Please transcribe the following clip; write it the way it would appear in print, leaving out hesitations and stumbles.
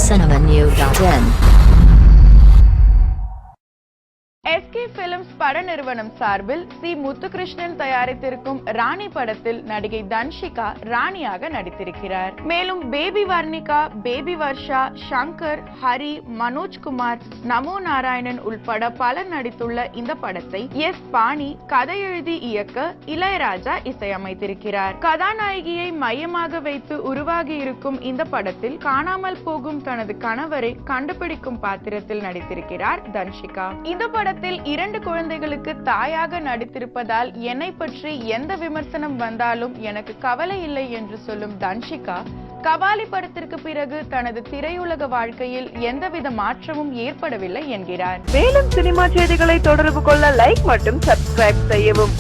cinemanew.in. SK Films பட நிறுவனம் சார்பில் சி முத்துகிருஷ்ணன் தயாரித்திருக்கும் ராணி படத்தில் நடிகை தன்ஷிகா ராணியாக நடித்திருக்கிறார். மேலும் பேபி வர்ணிகா, பேபி வர்ஷா, சங்கர், ஹரி, மனோஜ்குமார், நமோ நாராயணன் உள்பட பலர் நடித்துள்ள இந்த படத்தை எஸ் பாணி கதை எழுதி இயக்க இளையராஜா இசையமைத்திருக்கிறார். கதாநாயகியை மையமாக வைத்து உருவாகி இருக்கும் இந்த படத்தில் காணாமல் போகும் தனது கணவரை கண்டுபிடிக்கும் பாத்திரத்தில் நடித்திருக்கிறார் தன்ஷிகா. இந்த படத்தில் 2 குழந்தைகளுக்கு தாயாக நடித்திருப்பதால் என்னை பற்றி எந்த விமர்சனம் வந்தாலும் எனக்கு கவலை இல்லை என்று சொல்லும் தன்ஷிகா, கபாலி படத்திற்கு பிறகு தனது திரையுலக வாழ்க்கையில் எந்தவித மாற்றமும் ஏற்படவில்லை என்கிறார். மேலும் சினிமா செய்திகளை தொடர்பு கொள்ள லைக் மற்றும் சப்ஸ்கிரைப் செய்யவும்.